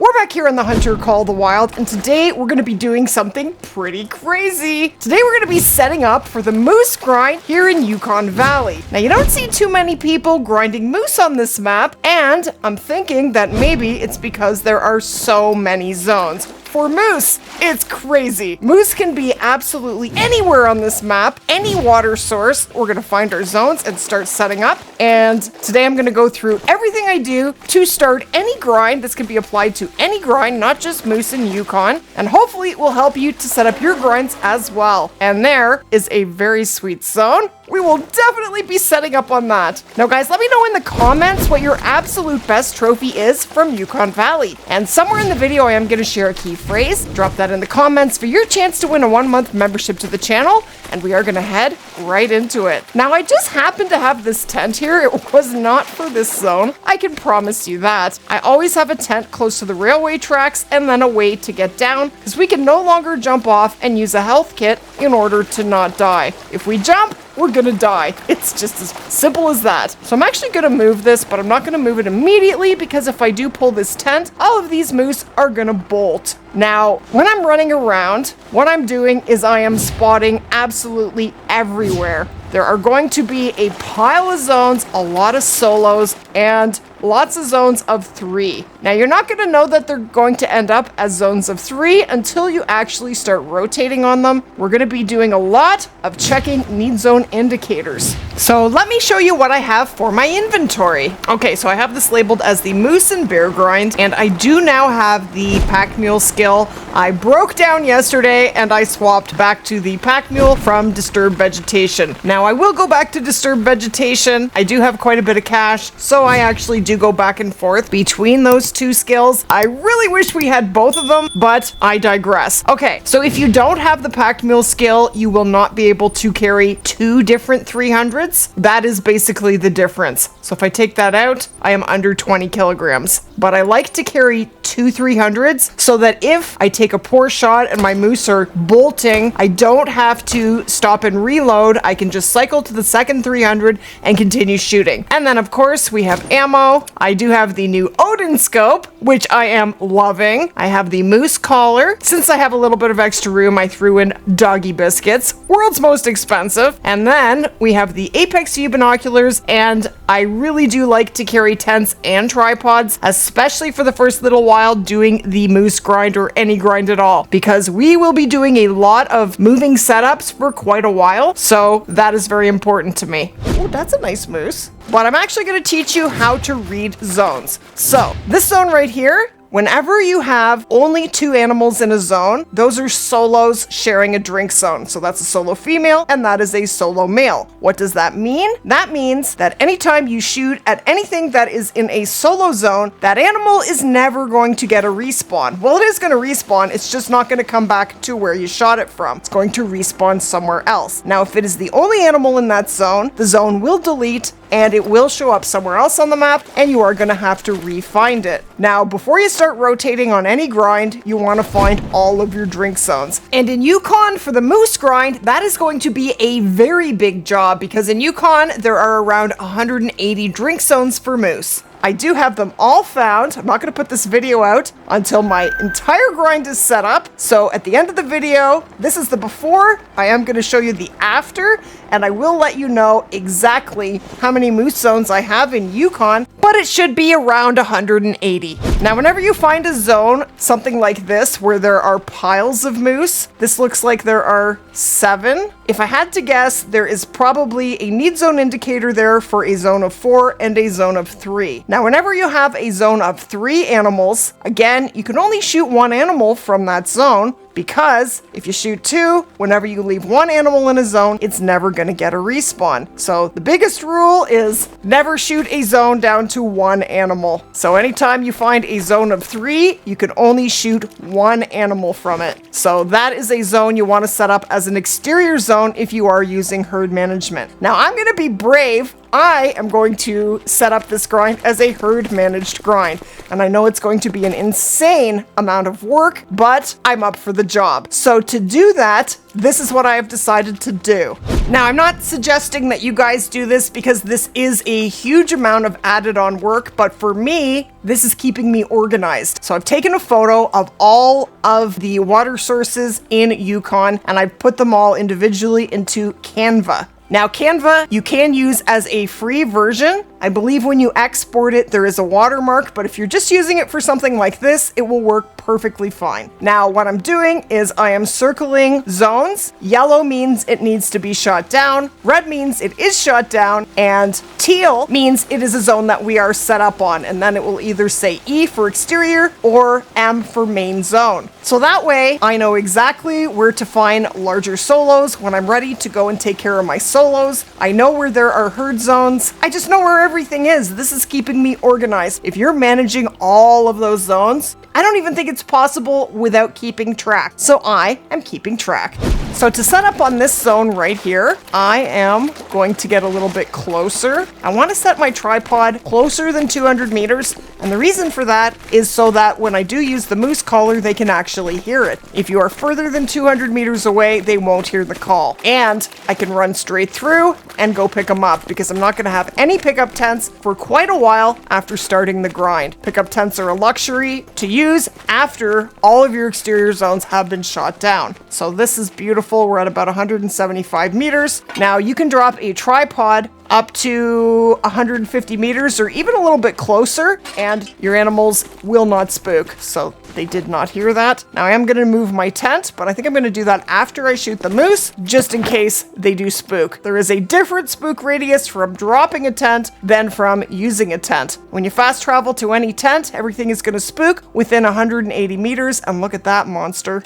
We're back here on the Hunter Call of the Wild, and today we're going to be doing something pretty crazy. Today we're going to be setting up for the moose grind here in Yukon Valley. Now, you don't see too many people grinding moose on this map, and I'm thinking that maybe it's because there are so many zones. For moose, it's crazy. Moose can be absolutely anywhere on this map, any water source. We're gonna find our zones and start setting up. And today I'm gonna go through everything I do to start any grind. This can be applied to any grind, not just moose in Yukon. And hopefully it will help you to set up your grinds as well. And there is a very sweet zone. We will definitely be setting up on that. Now guys, let me know in the comments what your absolute best trophy is from Yukon Valley. And somewhere in the video I am going to share a key phrase. Drop that in the comments for your chance to win a 1-month membership to the channel. And we are going to head right into it. Now I just happen to have this tent here. It was not for this zone. I can promise you that. I always have a tent close to the railway tracks and then a way to get down because we can no longer jump off and use a health kit in order to not die. If we jump, we're gonna die. It's just as simple as that. So I'm actually gonna move this, but I'm not gonna move it immediately because if I do pull this tent, all of these moose are gonna bolt. Now, when I'm running around, what I'm doing is I am spotting absolutely everywhere. There are going to be a pile of zones, a lot of solos, and lots of zones of 3. Now, you're not going to know that they're going to end up as zones of 3 until you actually start rotating on them. We're going to be doing a lot of checking need zone indicators. So let me show you what I have for my inventory. Okay, so I have this labeled as the moose and bear grind, and I do now have the pack mule skill. I broke down yesterday and I swapped back to the pack mule from disturbed vegetation. Now I will go back to disturbed vegetation. I do have quite a bit of cash, so I actually do go back and forth between those two skills. I really wish we had both of them, but I digress. Okay, so if you don't have the pack mule skill, you will not be able to carry 2 different 300s. That is basically the difference. So if I take that out, I am under 20 kilograms. But I like to carry 2 300s so that if I take a poor shot and my moose are bolting, I don't have to stop and reload. I can just cycle to the second 300 and continue shooting. And then of course we have ammo. I do have the new Odin scope, which I am loving. I have the moose collar. Since I have a little bit of extra room, I threw in doggy biscuits, world's most expensive. And then we have the Apex view binoculars, and I really do like to carry tents and tripods, especially for the first little while doing the moose grind or any grind at all, because we will be doing a lot of moving setups for quite a while, so that is very important to me. Oh, that's a nice moose. But I'm actually going to teach you how to read zones. So this zone right here, whenever you have only 2 animals in a zone, those are solos sharing a drink zone. So that's a solo female and that is a solo male. What does that mean? That means that anytime you shoot at anything that is in a solo zone, that animal is never going to get a respawn. Well, it is going to respawn. It's just not going to come back to where you shot it from. It's going to respawn somewhere else. Now, if it is the only animal in that zone, the zone will delete and it will show up somewhere else on the map and you are going to have to re-find it. Now, before you start rotating on any grind, you want to find all of your drink zones. And in Yukon, for the moose grind, that is going to be a very big job because in Yukon, there are around 180 drink zones for moose. I do have them all found. I'm not going to put this video out until my entire grind is set up. So at the end of the video, this is the before. I am going to show you the after, and I will let you know exactly how many moose zones I have in Yukon, but it should be around 180. Now, whenever you find a zone, something like this, where there are piles of moose, this looks like there are 7. If I had to guess, there is probably a need zone indicator there for a zone of 4 and a zone of 3. Now, whenever you have a zone of 3 animals, again, you can only shoot 1 animal from that zone, because if you shoot 2, whenever you leave 1 animal in a zone, it's never going to get a respawn. So the biggest rule is never shoot a zone down to 1 animal. So anytime you find a zone of 3, you can only shoot 1 animal from it. So that is a zone you want to set up as an exterior zone if you are using herd management. Now I'm going to be brave I am going to set up this grind as a herd managed grind. And I know it's going to be an insane amount of work, but I'm up for the job. So to do that, this is what I have decided to do. Now, I'm not suggesting that you guys do this because this is a huge amount of added on work, but for me, this is keeping me organized. So I've taken a photo of all of the water sources in Yukon and I've put them all individually into Canva. Now, Canva, you can use as a free version. I believe when you export it, there is a watermark, but if you're just using it for something like this, it will work perfectly fine. Now, what I'm doing is I am circling zones. Yellow means it needs to be shot down. Red means it is shot down. And teal means it is a zone that we are set up on. And then it will either say E for exterior or M for main zone. So that way, I know exactly where to find larger solos when I'm ready to go and take care of my solos. I know where there are herd zones. I just know where everything is. This is keeping me organized. If you're managing all of those zones, I don't even think it's possible without keeping track. So I am keeping track. So to set up on this zone right here, I am going to get a little bit closer. I want to set my tripod closer than 200 meters. And the reason for that is so that when I do use the moose caller, they can actually hear it. If you are further than 200 meters away, they won't hear the call. And I can run straight through and go pick them up because I'm not going to have any pickup tents for quite a while after starting the grind. Pickup tents are a luxury to use after all of your exterior zones have been shot down. So this is beautiful. We're at about 175 meters. Now you can drop a tripod up to 150 meters or even a little bit closer and your animals will not spook. So they did not hear that. Now I am going to move my tent, but I think I'm going to do that after I shoot the moose, just in case they do spook. There is a different spook radius from dropping a tent than from using a tent. When you fast travel to any tent, everything is going to spook within 180 meters. And look at that monster.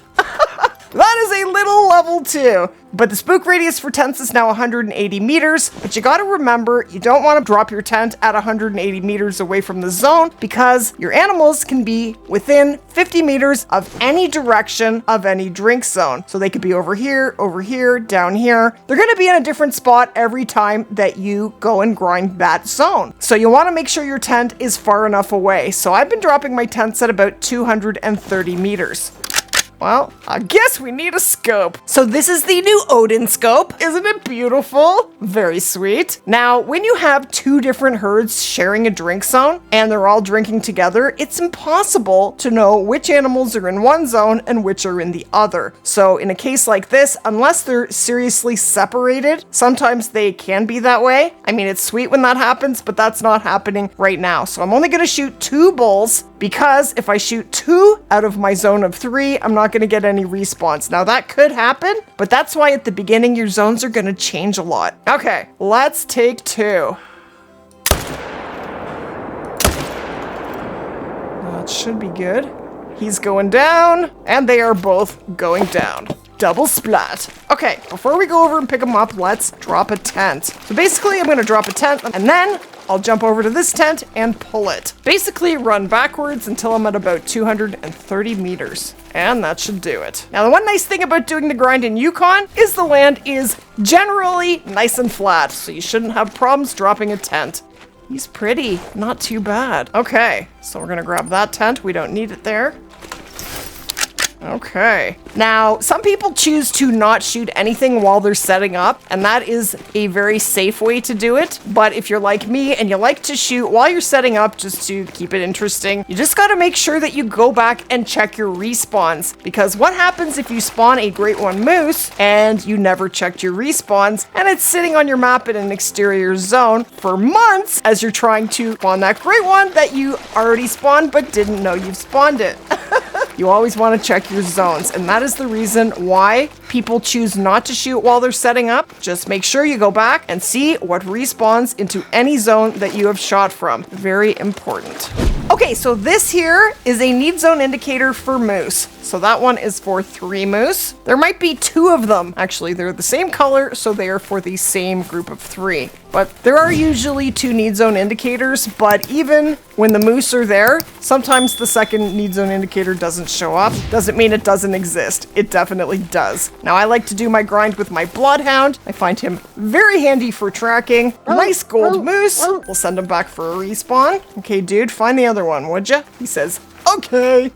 That is a little level 2. But the spook radius for tents is now 180 meters. But you got to remember, you don't want to drop your tent at 180 meters away from the zone because your animals can be within 50 meters of any direction of any drink zone. So they could be over here, down here. They're going to be in a different spot every time that you go and grind that zone. So you want to make sure your tent is far enough away. So I've been dropping my tents at about 230 meters. Well, I guess we need a scope. So this is the new Odin scope. Isn't it beautiful? Very sweet. Now, when you have two different herds sharing a drink zone and they're all drinking together, it's impossible to know which animals are in one zone and which are in the other. So in a case like this, unless they're seriously separated, sometimes they can be that way. I mean, it's sweet when that happens, but that's not happening right now. So I'm only going to shoot 2 bulls because if I shoot 2 out of my zone of 3, I'm not going to get any respawns. Now that could happen, but that's why at the beginning your zones are going to change a lot. Okay, let's take 2. That should be good. He's going down, and they are both going down. Double splat. Okay, before we go over and pick them up, let's drop a tent. So basically, I'm going to drop a tent, and then I'll jump over to this tent and pull it. Basically, run backwards until I'm at about 230 meters. And that should do it. Now, the one nice thing about doing the grind in Yukon is the land is generally nice and flat, so you shouldn't have problems dropping a tent. He's pretty, not too bad. Okay, so we're gonna grab that tent. We don't need it there. Okay. Now, some people choose to not shoot anything while they're setting up, and that is a very safe way to do it. But if you're like me and you like to shoot while you're setting up just to keep it interesting, you just gotta make sure that you go back and check your respawns. Because what happens if you spawn a Great One Moose and you never checked your respawns and it's sitting on your map in an exterior zone for months as you're trying to spawn that Great One that you already spawned but didn't know you've spawned it. You always want to check your zones, and that is the reason why people choose not to shoot while they're setting up. Just make sure you go back and see what respawns into any zone that you have shot from. Very important. Okay, so this here is a need zone indicator for moose. So that one is for 3 moose. There might be 2 of them. Actually, they're the same color, so they are for the same group of 3. But there are usually 2 need zone indicators, but even when the moose are there, sometimes the second need zone indicator doesn't show up. Doesn't mean it doesn't exist. It definitely does. Now, I like to do my grind with my bloodhound. I find him very handy for tracking. Nice gold moose. We'll send him back for a respawn. Okay, dude, find the other one, would ya? He says, okay.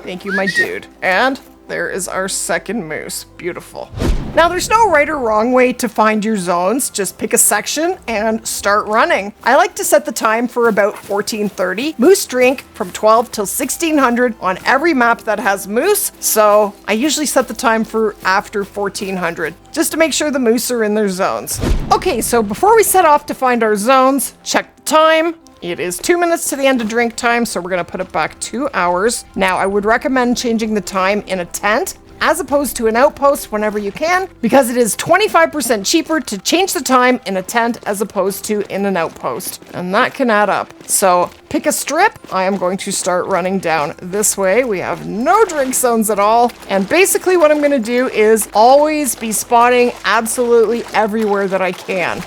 Thank you, my dude. And there is our second moose. Beautiful. Now, there's no right or wrong way to find your zones. Just pick a section and start running. I like to set the time for about 1430. Moose drink from 12 till 1600 on every map that has moose. So I usually set the time for after 1400, just to make sure the moose are in their zones. Okay, so before we set off to find our zones, check the time. It is 2 minutes to the end of drink time, so we're gonna put it back 2 hours. Now, I would recommend changing the time in a tent as opposed to an outpost whenever you can, because it is 25% cheaper to change the time in a tent as opposed to in an outpost, and that can add up. So pick a strip. I am going to start running down this way. We have no drink zones at all, and basically what I'm gonna do is always be spotting absolutely everywhere that I can.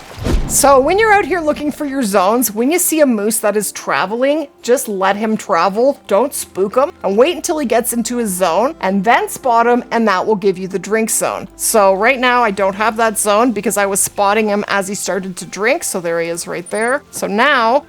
So when you're out here looking for your zones, when you see a moose that is traveling, just let him travel. Don't spook him and wait until he gets into his zone and then spot him, and that will give you the drink zone. So right now I don't have that zone because I was spotting him as he started to drink. So there he is right there. So now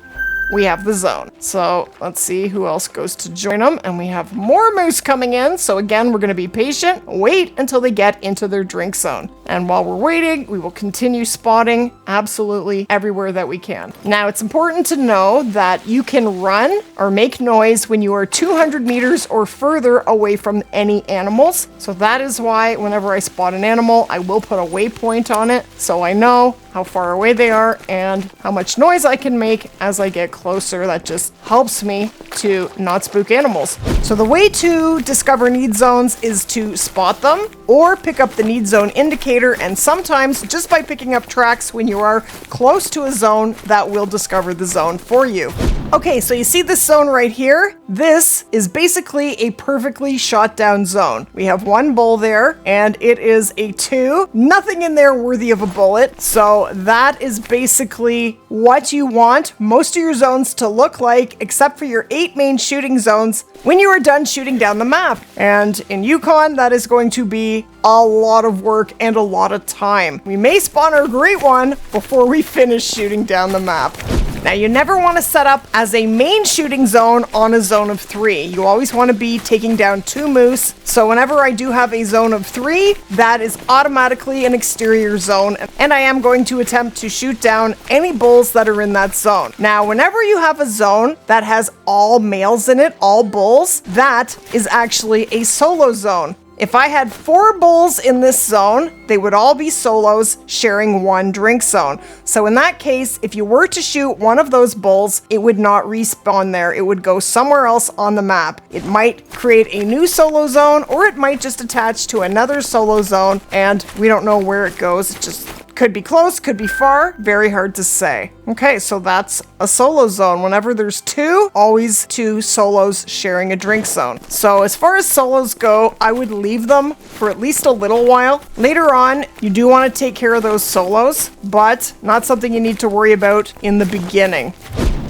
we have the zone. So let's see who else goes to join them. And we have more moose coming in. So again, we're going to be patient, wait until they get into their drink zone. And while we're waiting, we will continue spotting absolutely everywhere that we can. Now, it's important to know that you can run or make noise when you are 200 meters or further away from any animals. So that is why whenever I spot an animal, I will put a waypoint on it so I know how far away they are and how much noise I can make as I get closer. That just helps me to not spook animals. So the way to discover need zones is to spot them or pick up the need zone indicator, and sometimes just by picking up tracks when you are close to a zone, that will discover the zone for you. Okay, so you see this zone right here? This is basically a perfectly shot down zone. We have 1 bull there, and it is a 2. Nothing in there worthy of a bullet. So that is basically what you want most of your zones to look like, except for your 8 main shooting zones when you are done shooting down the map. And in Yukon, that is going to be a lot of work and a lot of time. We may spawn our great one before we finish shooting down the map. Now, you never want to set up as a main shooting zone on a zone of 3. You always want to be taking down 2 moose. So whenever I do have a zone of 3, that is automatically an exterior zone. And I am going to attempt to shoot down any bulls that are in that zone. Now, whenever you have a zone that has all males in it, all bulls, that is actually a solo zone. If I had 4 bulls in this zone, they would all be solos sharing 1 drink zone. So in that case, if you were to shoot one of those bulls, it would not respawn there. It would go somewhere else on the map. It might create a new solo zone, or it might just attach to another solo zone, and we don't know where it goes. It just could be close, could be far, very hard to say. Okay, so that's a solo zone. Whenever there's 2, always 2 solos sharing a drink zone. So as far as solos go, I would leave them for at least a little while. Later on, you do want to take care of those solos, but not something you need to worry about in the beginning.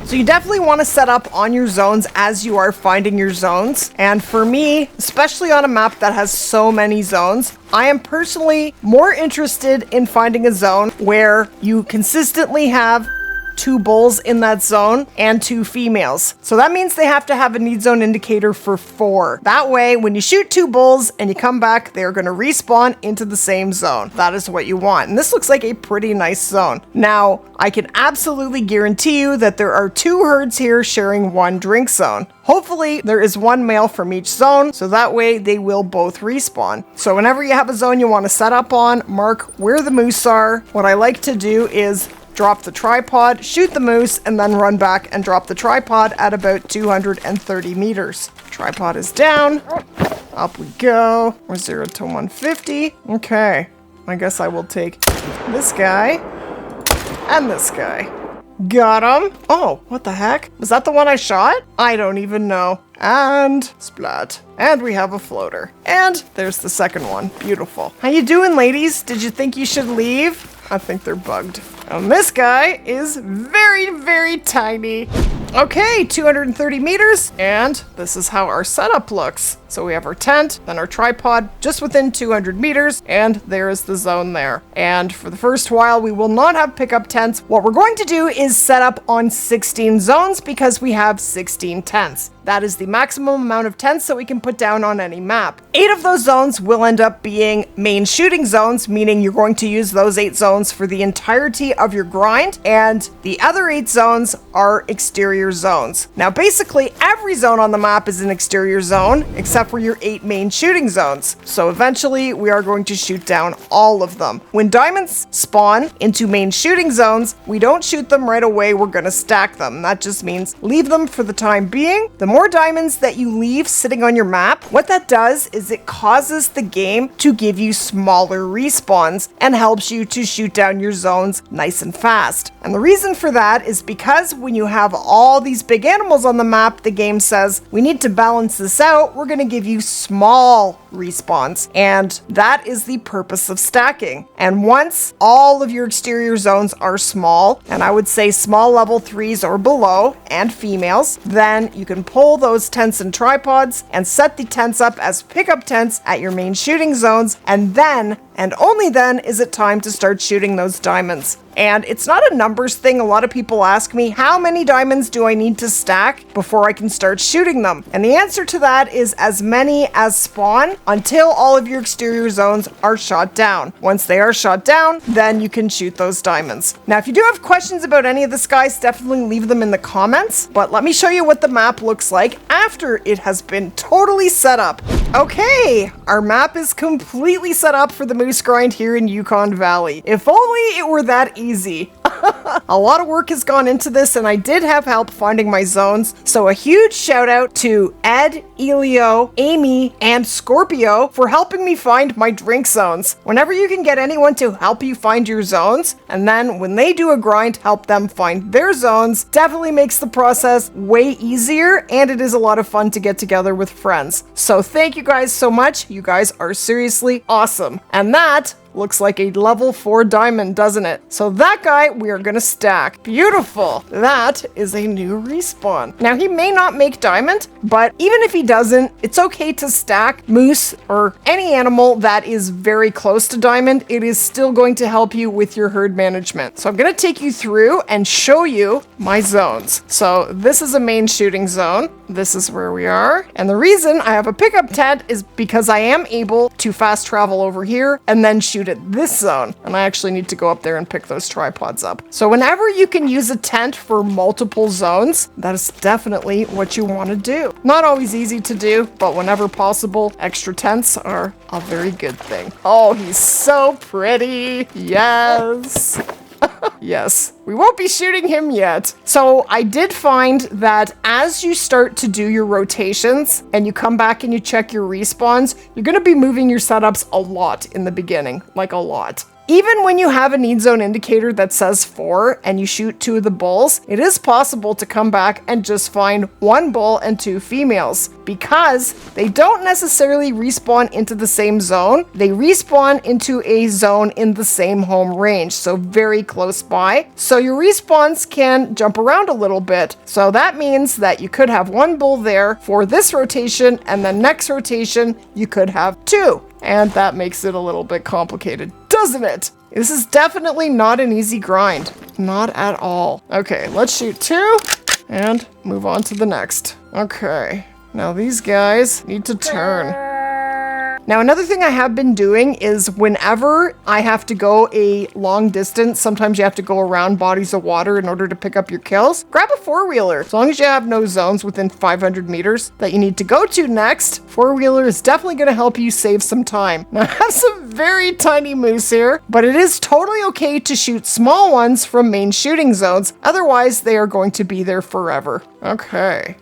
So you definitely want to set up on your zones as you are finding your zones. And for me, especially on a map that has so many zones, I am personally more interested in finding a zone where you consistently have 2 bulls in that zone and 2 females. So that means they have to have a need zone indicator for 4. That way, when you shoot 2 bulls and you come back, they're going to respawn into the same zone. That is what you want. And this looks like a pretty nice zone. Now, I can absolutely guarantee you that there are 2 herds here sharing 1 drink zone. Hopefully, there is 1 male from each zone, so that way they will both respawn. So whenever you have a zone you want to set up on, mark where the moose are. What I like to do is drop the tripod, shoot the moose, and then run back and drop the tripod at about 230 meters. Tripod is down. Up we go. We're 0 to 150. Okay. I guess I will take this guy and this guy. Got him. Oh, what the heck? Was that the one I shot? I don't even know. And splat. And we have a floater. And there's the second one. Beautiful. How you doing, ladies? Did you think you should leave? I think they're bugged. And this guy is very, very tiny. Okay, 230 meters, and this is how our setup looks. So we have our tent, then our tripod just within 200 meters, and there is the zone there. And for the first while, we will not have pickup tents. What we're going to do is set up on 16 zones because we have 16 tents. That is the maximum amount of tents that we can put down on any map. 8 of those zones will end up being main shooting zones, meaning you're going to use those 8 zones for the entirety of your grind, and the other 8 zones are exterior zones. Now basically every zone on the map is an exterior zone except for your 8 main shooting zones. So eventually we are going to shoot down all of them. When diamonds spawn into main shooting zones, we don't shoot them right away, we're gonna stack them. That just means leave them for the time being. The more diamonds that you leave sitting on your map, what that does is it causes the game to give you smaller respawns and helps you to shoot down your zones nice and fast. And the reason for that is because when you have all these big animals on the map, the game says, we need to balance this out, we're going to give you small respawns. And that is the purpose of stacking. And once all of your exterior zones are small, and I would say small level 3s or below, and females, then you can pull those tents and tripods and set the tents up as pickup tents at your main shooting zones, and then, and only then, is it time to start shooting those diamonds. And it's not a numbers thing. A lot of people ask me, how many diamonds do I need to stack before I can start shooting them? And the answer to that is as many as spawn until all of your exterior zones are shot down. Once they are shot down, then you can shoot those diamonds. Now, if you do have questions about any of this, guys, definitely leave them in the comments. But let me show you what the map looks like after it has been totally set up. Okay, our map is completely set up for the moose grind here in Yukon Valley. If only it were that easy. A lot of work has gone into this, and I did have help finding my zones. So a huge shout out to Ed, Elio, Amy, and Scorpio for helping me find my drink zones. Whenever you can get anyone to help you find your zones, and then when they do a grind, help them find their zones, definitely makes the process way easier, and it is a lot of fun to get together with friends. So thank you guys so much. You guys are seriously awesome. And that looks like a level 4 diamond, doesn't it? So that guy we are gonna stack. Beautiful. That is a new respawn. Now he may not make diamond, but even if he doesn't, it's okay to stack moose or any animal that is very close to diamond. It is still going to help you with your herd management. So I'm gonna take you through and show you my zones. So this is a main shooting zone. This is where we are. And the reason I have a pickup tent is because I am able to fast travel over here and then shoot at this zone. And I actually need to go up there and pick those tripods up. So whenever you can use a tent for multiple zones, that is definitely what you want to do. Not always easy to do, but whenever possible, extra tents are a very good thing. Oh, he's so pretty. Yes. Yes, we won't be shooting him yet. So I did find that as you start to do your rotations and you come back and you check your respawns, you're going to be moving your setups a lot in the beginning, like a lot. Even when you have a need zone indicator that says 4 and you shoot 2 of the bulls, it is possible to come back and just find 1 bull and 2 females because they don't necessarily respawn into the same zone. They respawn into a zone in the same home range, so very close by. So your respawns can jump around a little bit. So that means that you could have 1 bull there for this rotation, and then next rotation you could have 2. And that makes it a little bit complicated, doesn't it? This is definitely not an easy grind. Not at all. Okay, let's shoot 2 and move on to the next. Okay, now these guys need to turn. Now, another thing I have been doing is whenever I have to go a long distance, sometimes you have to go around bodies of water in order to pick up your kills, grab a four-wheeler. As long as you have no zones within 500 meters that you need to go to next, four-wheeler is definitely going to help you save some time. Now, I have some very tiny moose here, but it is totally okay to shoot small ones from main shooting zones. Otherwise, they are going to be there forever. Okay.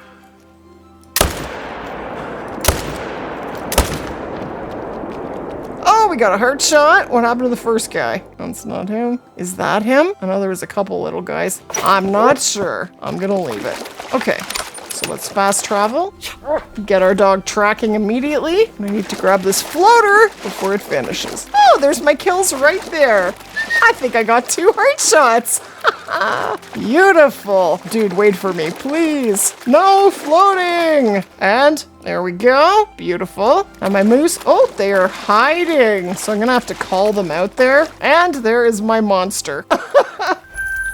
Oh we got a heart shot. What happened to the first guy? That's not him. Is that him? I know there was a couple little guys. I'm not sure. I'm gonna leave it. Okay. So let's fast travel, get our dog tracking immediately. And I need to grab this floater before it finishes. Oh, there's my kills right there. I think I got 2 heart shots. Beautiful. Dude, wait for me, please. No floating. And there we go. Beautiful. And my moose, oh, they are hiding. So I'm gonna have to call them out there. And there is my monster.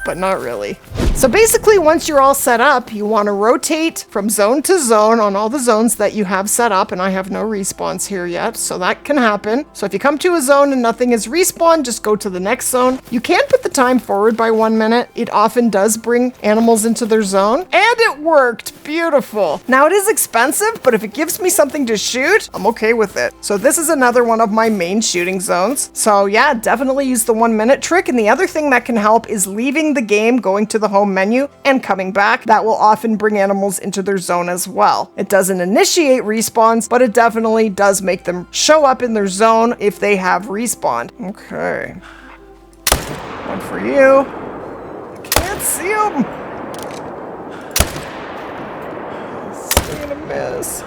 But not really. So basically, once you're all set up, you want to rotate from zone to zone on all the zones that you have set up, and I have no respawns here yet, so that can happen. So if you come to a zone and nothing is respawned, just go to the next zone. You can put the time forward by 1 minute. It often does bring animals into their zone, and it worked. Beautiful. Now, it is expensive, but if it gives me something to shoot, I'm okay with it. So this is another one of my main shooting zones. So yeah, definitely use the 1 minute trick, and the other thing that can help is leaving the game, going to the home menu and coming back. That will often bring animals into their zone as well. It doesn't initiate respawns, but it definitely does make them show up in their zone if they have respawned. Okay. One for you. I can't see him. Still gonna miss.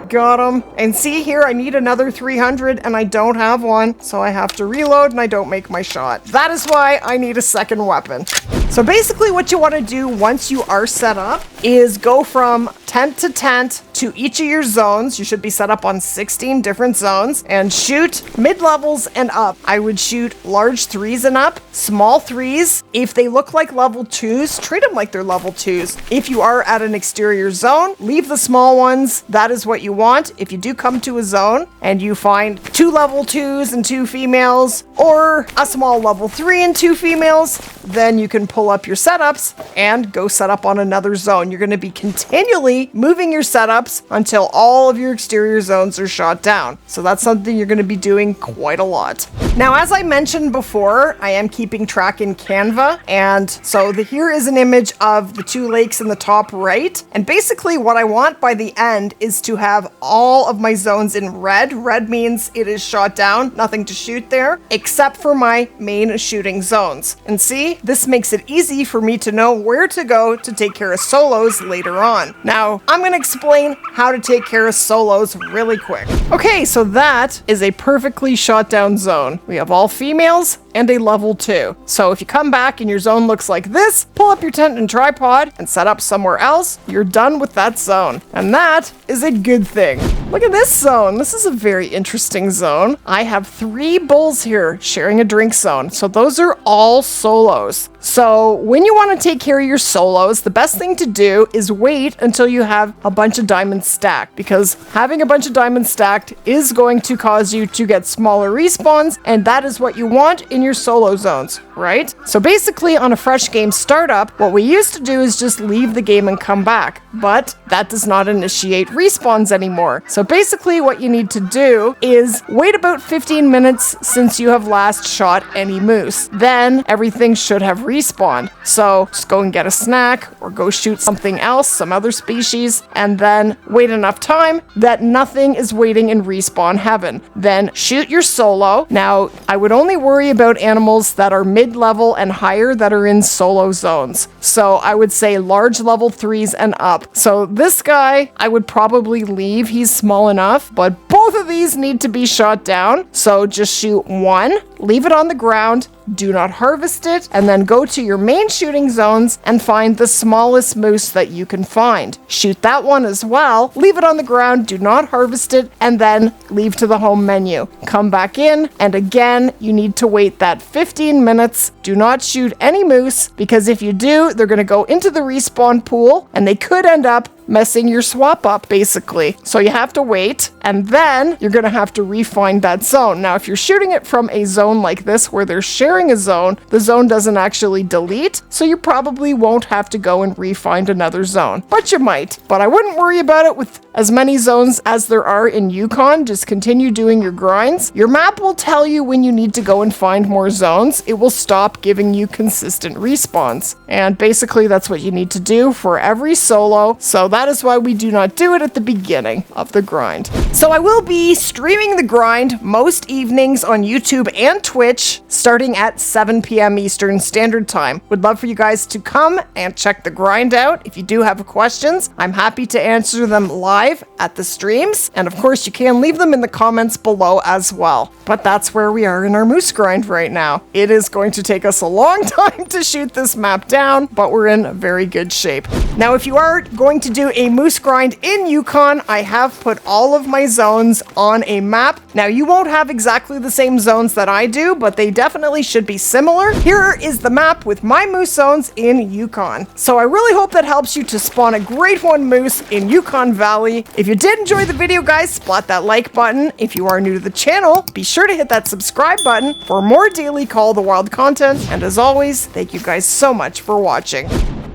Got him. And see here, I need another 300 and I don't have one. So I have to reload and I don't make my shot. That is why I need a second weapon. So basically what you want to do once you are set up is go from tent to tent to each of your zones. You should be set up on 16 different zones and shoot mid-levels and up. I would shoot large 3s and up, small 3s. If they look like level 2s, treat them like they're level 2s. If you are at an exterior zone, leave the small ones. That is what you want. If you do come to a zone and you find 2 level 2s and 2 females or a small level 3 and 2 females, then you can pull up your setups and go set up on another zone. You're going to be continually moving your setups until all of your exterior zones are shot down. So that's something you're going to be doing quite a lot. Now, as I mentioned before, I am keeping track in Canva. And so here is an image of the 2 lakes in the top right. And basically what I want by the end is to have all of my zones in red. Red means it is shot down, nothing to shoot there, except for my main shooting zones. And see, this makes it easy for me to know where to go to take care of solos later on. Now, I'm going to explain how to take care of solos really quick. Okay, so that is a perfectly shot down zone. We have all females and a level 2. So if you come back and your zone looks like this, pull up your tent and tripod and set up somewhere else, you're done with that zone. And that is a good thing. Look at this zone. This is a very interesting zone. I have 3 bulls here sharing a drink zone. So those are all solos. So when you want to take care of your solos, the best thing to do is wait until you have a bunch of diamonds stacked, because having a bunch of diamonds stacked is going to cause you to get smaller respawns, and that is what you want in your solo zones, right? So basically on a fresh game startup, what we used to do is just leave the game and come back, but that does not initiate respawns anymore. So basically what you need to do is wait about 15 minutes since you have last shot any moose. Then everything should have respawned. So just go and get a snack or go shoot something else, some other species, and then wait enough time that nothing is waiting in respawn heaven. Then shoot your solo. Now, I would only worry about animals that are mid-level and higher that are in solo zones. So I would say large level 3s and up. So this guy, I would probably leave. He's small enough, but both of these need to be shot down. So just shoot 1, leave it on the ground, do not harvest it, and then go to your main shooting zones and find the smallest moose that you can find. Shoot that one as well, leave it on the ground, do not harvest it, and then leave to the home menu. Come back in, and again, you need to wait that 15 minutes. Do not shoot any moose, because if you do, they're going to go into the respawn pool, and they could end up messing your swap up, basically. So you have to wait, and then you're gonna have to refine that zone. Now, if you're shooting it from a zone like this where they're sharing a zone, the zone doesn't actually delete, so you probably won't have to go and refine another zone. But you might. But I wouldn't worry about it with as many zones as there are in Yukon. Just continue doing your grinds. Your map will tell you when you need to go and find more zones. It will stop giving you consistent respawns. And basically that's what you need to do for every solo. So that is why we do not do it at the beginning of the grind. So I will be streaming the grind most evenings on YouTube and Twitch starting at 7 p.m. Eastern Standard Time. Would love for you guys to come and check the grind out. If you do have questions, I'm happy to answer them live at the streams. And of course, you can leave them in the comments below as well. But that's where we are in our moose grind right now. It is going to take us a long time to shoot this map down, but we're in very good shape. Now, if you are going to do a moose grind in Yukon, I have put all of my zones on a map. Now, you won't have exactly the same zones that I do, but they definitely should be similar. Here is the map with my moose zones in Yukon. So I really hope that helps you to spawn a great one moose in Yukon Valley. If you did enjoy the video, guys, splat that like button. If you are new to the channel, be sure to hit that subscribe button for more daily Call of the Wild content. And as always, thank you guys so much for watching.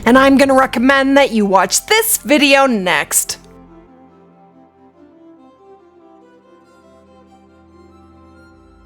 And I'm gonna recommend that you watch this video next.